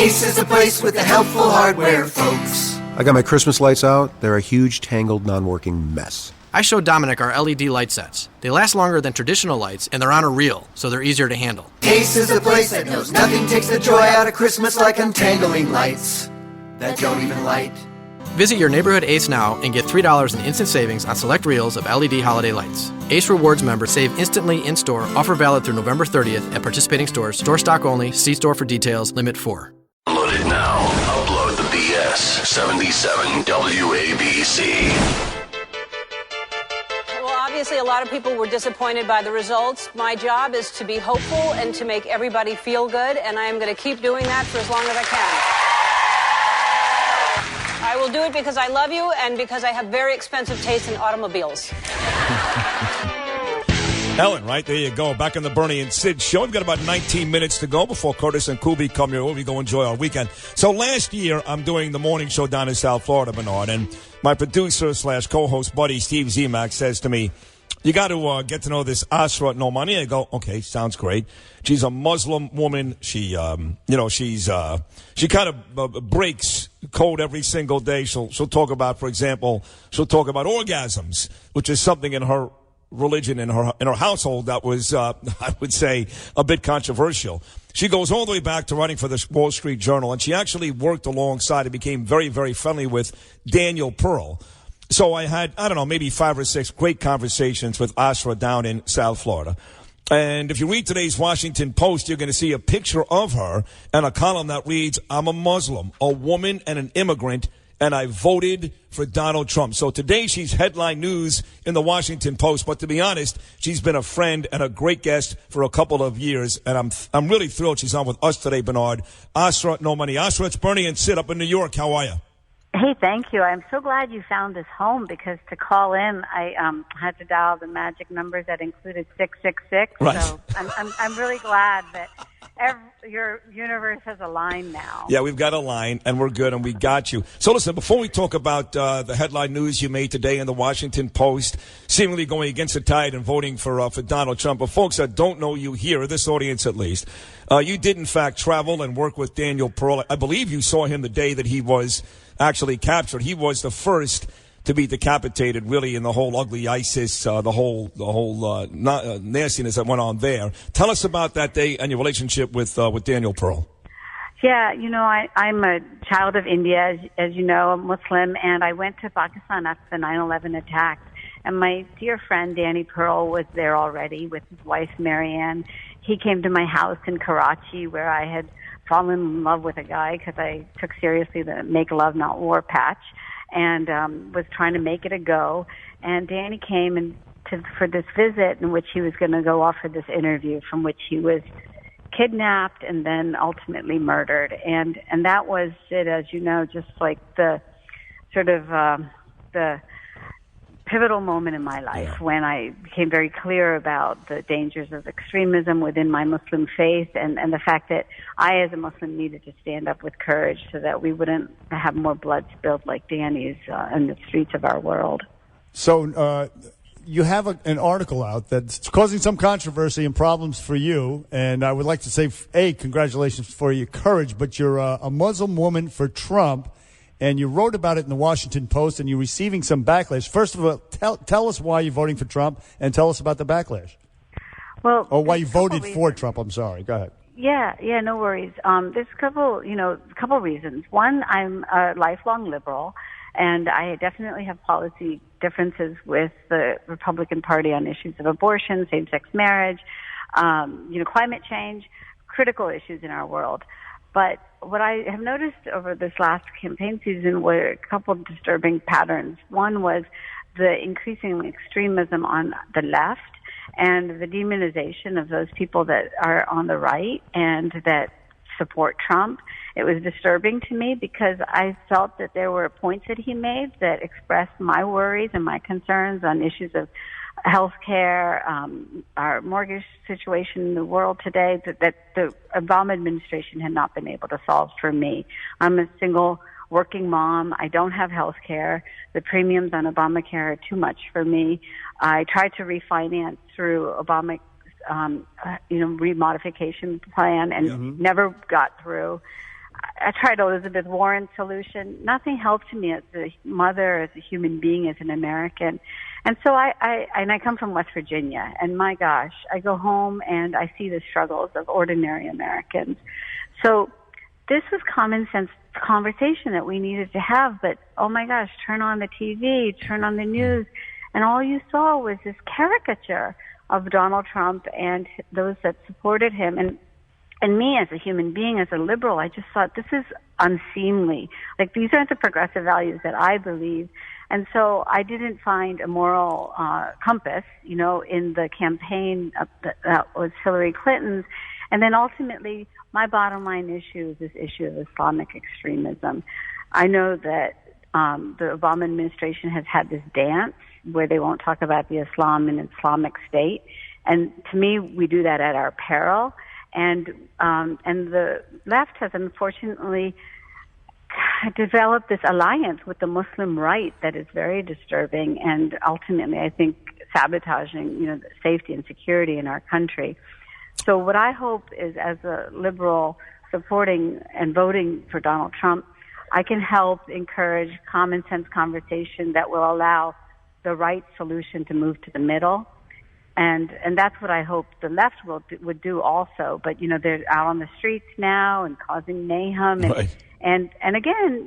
Ace is a place with the helpful hardware, folks. I got my Christmas lights out. They're a huge, tangled, non-working mess. I showed Dominic our LED light sets. They last longer than traditional lights, and they're on a reel, so they're easier to handle. Ace is a place that knows nothing takes the joy out of Christmas like untangling lights that don't even light. Visit your neighborhood Ace now and get $3 in instant savings on select reels of LED holiday lights. Ace Rewards members save instantly in-store. Offer valid through November 30th at participating stores. Store stock only. See store for details. Limit 4. Load it now. Upload the BS 77 WABC. Obviously, a lot of people were disappointed by the results. My job is to be hopeful and to make everybody feel good, and I am going to keep doing that for as long as I can. I will do it because I love you and because I have very expensive taste in automobiles. Ellen, right? There you go. Back in the Bernie and Sid show. We've got about 19 minutes to go before Curtis and Kubi come here. We go enjoy our weekend. So last year, I'm doing the morning show down in South Florida, Bernard, and my producer / co-host buddy, Steve Zemak, says to me, you got to get to know this Asra Nomani. I go, okay, sounds great. She's a Muslim woman. She, she kind of breaks code every single day. She'll talk about, for example, orgasms, which is something in her religion, in her household that was, I would say, a bit controversial. She goes all the way back to writing for the Wall Street Journal, and she actually worked alongside and became very, very friendly with Daniel Pearl. So I had, maybe 5 or 6 great conversations with Asra down in South Florida. And if you read today's Washington Post, you're going to see a picture of her and a column that reads, I'm a Muslim, a woman and an immigrant, and I voted for Donald Trump. So today she's headline news in the Washington Post. But to be honest, she's been a friend and a great guest for a couple of years. And I'm really thrilled she's on with us today, Bernard. Asra Nomani. Asra, it's Bernie and Sid up in New York. How are you? Hey, thank you. I'm so glad you found this home because to call in, I had to dial the magic numbers that included 666. Right. So I'm really glad that your universe has a line now. Yeah, we've got a line, and we're good, and we got you. So listen, before we talk about the headline news you made today in the Washington Post, seemingly going against the tide and voting for Donald Trump, but folks that don't know you here, this audience at least, you did in fact travel and work with Daniel Pearl. I believe you saw him the day that he was actually captured. He was the first to be decapitated, really, in the whole ugly ISIS, the whole nastiness that went on there. Tell us about that day and your relationship with Daniel Pearl. Yeah, I'm a child of India, as you know, a Muslim, and I went to Pakistan after the 9/11 attack. And my dear friend Danny Pearl was there already with his wife Marianne. He came to my house in Karachi, where I had fallen in love with a guy because I took seriously the Make Love Not War patch, and was trying to make it a go. And Danny came for this visit in which he was going to go off for this interview, from which he was kidnapped and then ultimately murdered. And that was it, as you know, just like the sort of the pivotal moment in my life when I became very clear about the dangers of extremism within my Muslim faith and the fact that I, as a Muslim, needed to stand up with courage so that we wouldn't have more blood spilled like Danny's in the streets of our world. So you have an article out that's causing some controversy and problems for you, and I would like to say, congratulations for your courage, but you're a Muslim woman for Trump. And you wrote about it in the Washington Post, and you're receiving some backlash. First of all, tell us why you're voting for Trump, and tell us about the backlash. Well, or why you voted for Trump. I'm sorry. Go ahead. Yeah, no worries. There's a couple reasons. One, I'm a lifelong liberal, and I definitely have policy differences with the Republican Party on issues of abortion, same-sex marriage, climate change, critical issues in our world. But what I have noticed over this last campaign season were a couple of disturbing patterns. One was the increasing extremism on the left and the demonization of those people that are on the right and that support Trump. It was disturbing to me because I felt that there were points that he made that expressed my worries and my concerns on issues of health care, our mortgage situation in the world today that the Obama administration had not been able to solve for me. I'm a single working mom. I don't have health care. The premiums on Obamacare are too much for me. I tried to refinance through Obama's remodification plan and never got through. I tried Elizabeth Warren's solution. Nothing helped me as a mother, as a human being, as an American. And so I come from West Virginia, and my gosh, I go home and I see the struggles of ordinary Americans. So this was common sense conversation that we needed to have, but oh my gosh, turn on the TV, turn on the news, and all you saw was this caricature of Donald Trump and those that supported him. And me as a human being, as a liberal, I just thought this is unseemly. Like, these aren't the progressive values that I believe. And so I didn't find a moral compass, in the campaign that was Hillary Clinton's. And then ultimately, my bottom line issue is this issue of Islamic extremism. I know that the Obama administration has had this dance where they won't talk about the Islam and Islamic State. And to me, we do that at our peril. And the left has unfortunately developed this alliance with the Muslim right that is very disturbing and ultimately, I think, sabotaging, the safety and security in our country. So what I hope is, as a liberal supporting and voting for Donald Trump, I can help encourage common sense conversation that will allow the right solution to move to the middle. And that's what I hope the left would do also. But, they're out on the streets now and causing mayhem. And, right. and again,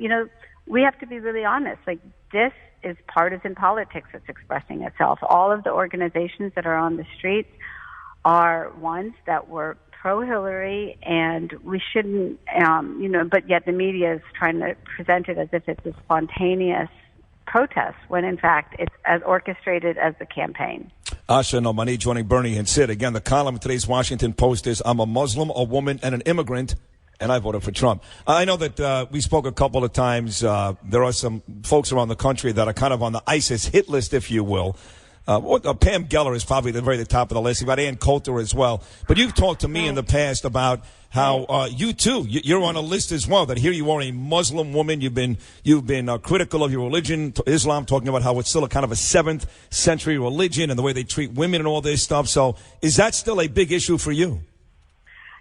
we have to be really honest. Like, this is partisan politics that's expressing itself. All of the organizations that are on the streets are ones that were pro-Hillary, and we shouldn't, but yet the media is trying to present it as if it's a spontaneous protest, when in fact it's as orchestrated as the campaign. Asra Nomani joining Bernie and Sid. Again, the column in today's Washington Post is, I'm a Muslim, a woman, and an immigrant, and I voted for Trump. I know that we spoke a couple of times. There are some folks around the country that are kind of on the ISIS hit list, if you will. Pam Geller is probably the top of the list. You've got Ann Coulter as well. But you've talked to me in the past about how you too, you're on a list as well. That here you are, a Muslim woman. You've been critical of your religion, Islam, talking about how it's still a kind of a 7th century religion and the way they treat women and all this stuff. So is that still a big issue for you?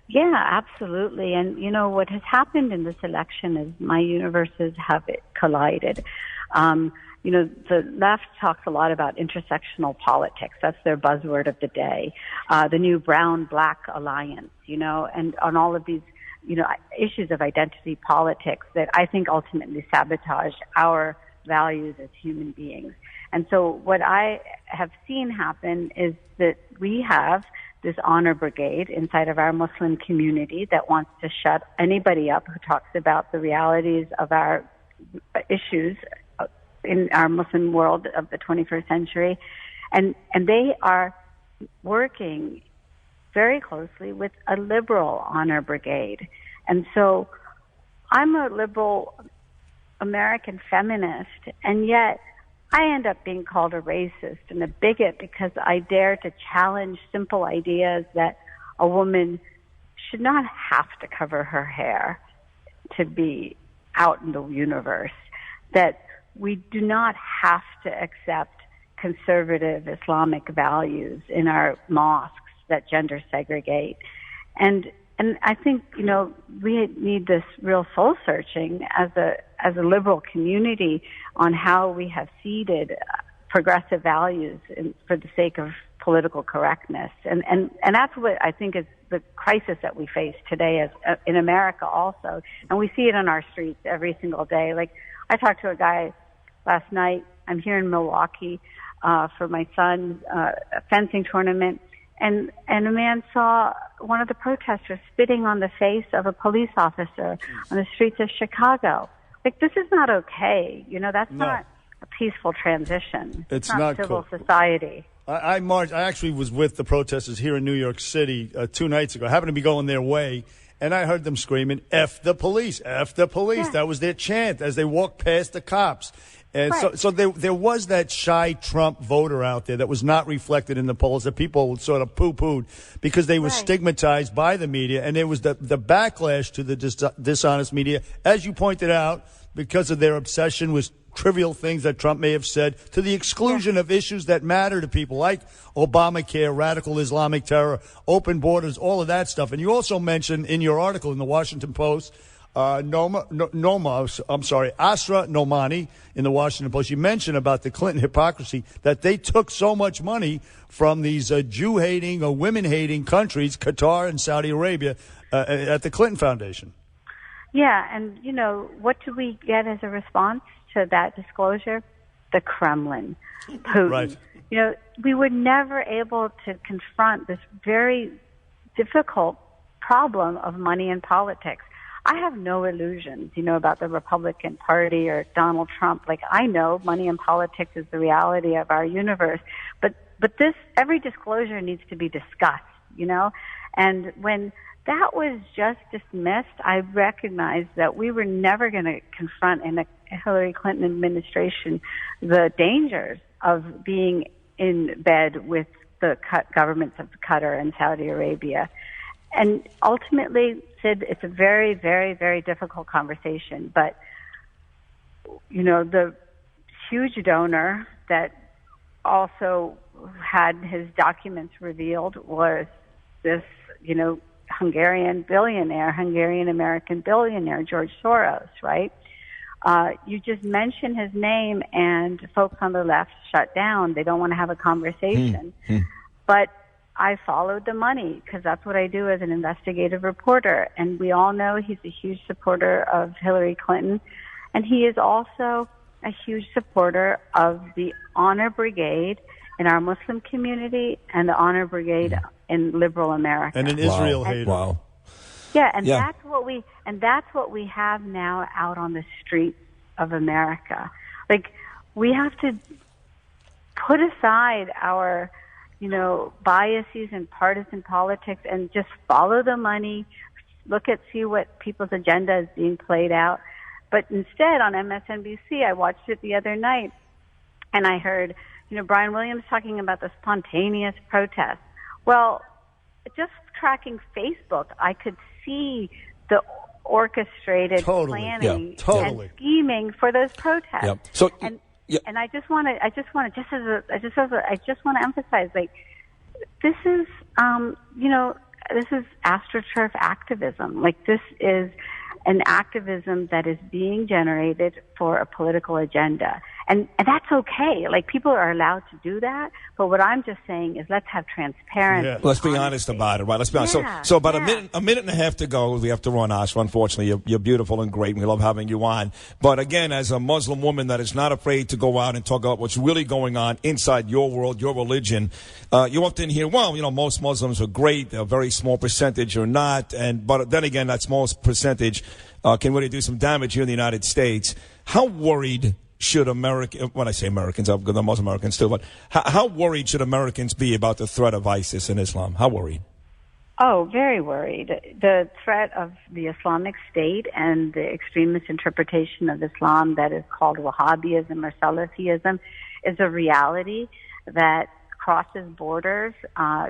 Yeah, absolutely. And what has happened in this election is my universes have collided. The left talks a lot about intersectional politics. That's their buzzword of the day. The new brown-black alliance, and on all of these, issues of identity politics that I think ultimately sabotage our values as human beings. And so what I have seen happen is that we have this honor brigade inside of our Muslim community that wants to shut anybody up who talks about the realities of our issues in our Muslim world of the 21st century. And they are working very closely with a liberal honor brigade. And so I'm a liberal American feminist, and yet I end up being called a racist and a bigot because I dare to challenge simple ideas that a woman should not have to cover her hair to be out in the universe, that we do not have to accept conservative Islamic values in our mosques that gender segregate. And I think, we need this real soul searching as a liberal community on how we have ceded progressive values for the sake of political correctness. And that's what I think is the crisis that we face today as in America also. And we see it on our streets every single day. Like, I talked to a guy last night. I'm here in Milwaukee for my son's fencing tournament, and a man saw one of the protesters spitting on the face of a police officer on the streets of Chicago. Like, this is not okay. That's not a peaceful transition. It's not civil cool. society. I marched. I actually was with the protesters here in New York City 2 nights ago. I happened to be going their way, and I heard them screaming, F the police, F the police. Yeah. That was their chant as they walked past the cops. And Right. so there was that shy Trump voter out there that was not reflected in the polls, that people sort of poo-pooed because they were Right. stigmatized by the media. And there was the backlash to the dishonest media, as you pointed out, because of their obsession with trivial things that Trump may have said, to the exclusion of issues that matter to people, like Obamacare, radical Islamic terror, open borders, all of that stuff. And you also mentioned in your article in the Washington Post Asra Nomani in the Washington Post. You mentioned about the Clinton hypocrisy, that they took so much money from these Jew-hating or women-hating countries, Qatar and Saudi Arabia, at the Clinton Foundation. Yeah, and, what do we get as a response to that disclosure? The Kremlin, Putin. Right. We were never able to confront this very difficult problem of money in politics. I have no illusions, about the Republican Party or Donald Trump. Like, I know money in politics is the reality of our universe, but every disclosure needs to be discussed, and when that was just dismissed, I recognized that we were never going to confront in a Hillary Clinton administration the dangers of being in bed with the governments of Qatar and Saudi Arabia. And ultimately, Sid, it's a very, very, very difficult conversation. But, the huge donor that also had his documents revealed was this, Hungarian-American billionaire, George Soros, right? You just mention his name and folks on the left shut down. They don't want to have a conversation. But I followed the money because that's what I do as an investigative reporter. And we all know he's a huge supporter of Hillary Clinton. And he is also a huge supporter of the Honor Brigade in our Muslim community and the Honor Brigade in liberal America. And an Israel hater. Wow. Yeah, and that's what we have now out on the streets of America. Like, we have to put aside our, biases and partisan politics and just follow the money, see what people's agenda is being played out. But instead, on MSNBC, I watched it the other night, and I heard, Brian Williams talking about the spontaneous protest. Well, just tracking Facebook, I could see the orchestrated planning and scheming for those protests. Yep. So, and I just want to emphasize, like, this is astroturf activism. Like, this is an activism that is being generated for a political agenda. And that's okay. Like, people are allowed to do that. But what I'm just saying is, let's have transparency. Yeah. Let's be honest about it, right? Let's be honest. So about a minute and a half to go. We have to run, Asra. Unfortunately, you're beautiful and great. And we love having you on. But again, as a Muslim woman that is not afraid to go out and talk about what's really going on inside your world, your religion, you often hear, well, most Muslims are great. A very small percentage are not. But then again, that small percentage can really do some damage here in the United States. How worried should when I say Americans, I'm good, most Americans too, but how worried should Americans be about the threat of ISIS and Islam? How worried? Oh, very worried. The threat of the Islamic State and the extremist interpretation of Islam that is called Wahhabism or Salafism is a reality that crosses borders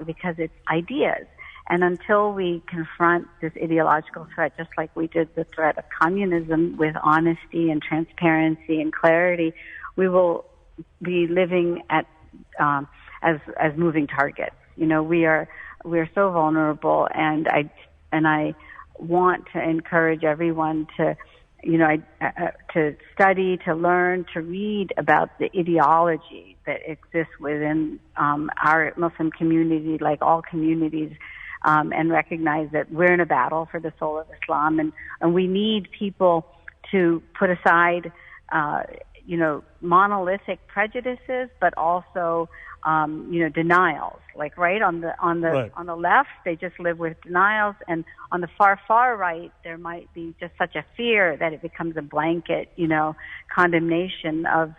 because it's ideas. And until we confront this ideological threat, just like we did the threat of communism with honesty and transparency and clarity, we will be living at as moving targets. We are so vulnerable, and I want to encourage everyone to to study, to learn, to read about the ideology that exists within our Muslim community, like all communities. And recognize that we're in a battle for the soul of Islam, and we need people to put aside, monolithic prejudices, but also, denials. Like on the left, they just live with denials, and on the far right, there might be just such a fear that it becomes a blanket, condemnation of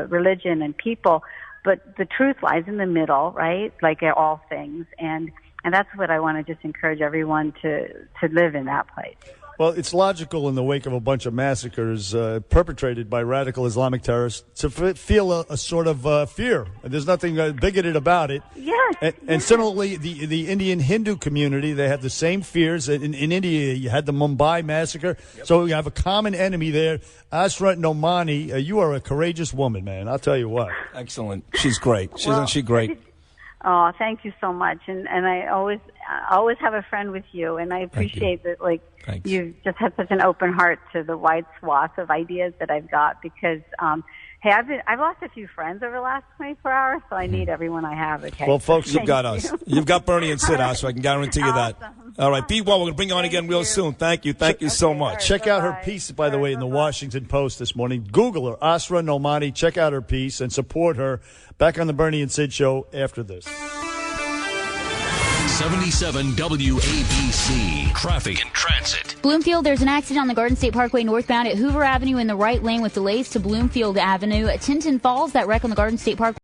religion and people. But the truth lies in the middle, right? Like all things, and that's what I want to just encourage everyone to live in that place. Well, it's logical in the wake of a bunch of massacres perpetrated by radical Islamic terrorists to feel a sort of fear. There's nothing bigoted about it. Yes. And similarly, the Indian Hindu community, they have the same fears. In India, you had the Mumbai massacre. Yep. So you have a common enemy there. Asra Nomani, you are a courageous woman, man. I'll tell you what. Excellent. She's great. Isn't she great? Oh, thank you so much. And I always always have a friend with you, and I appreciate that. Like, Thanks. you just have such an open heart to the wide swath of ideas that I've got. Because, hey, I've lost a few friends over the last 24 hours, so I need everyone I have. Okay. Well, folks, You've got us. You've got Bernie and Sid, so I can guarantee you that. Awesome. All right, be well. We're going to bring you on again real soon. Thank you. Thank you so much. Check out her Bye-bye. piece, by the way, in the Bye-bye. Washington Post this morning. Google her, Asra Nomani. Check out her piece and support her. Back on the Bernie and Sid show after this. 77 WABC. Traffic and Transit. Bloomfield, there's an accident on the Garden State Parkway northbound at Hoover Avenue in the right lane with delays to Bloomfield Avenue. At Tinton Falls, that wreck on the Garden State Parkway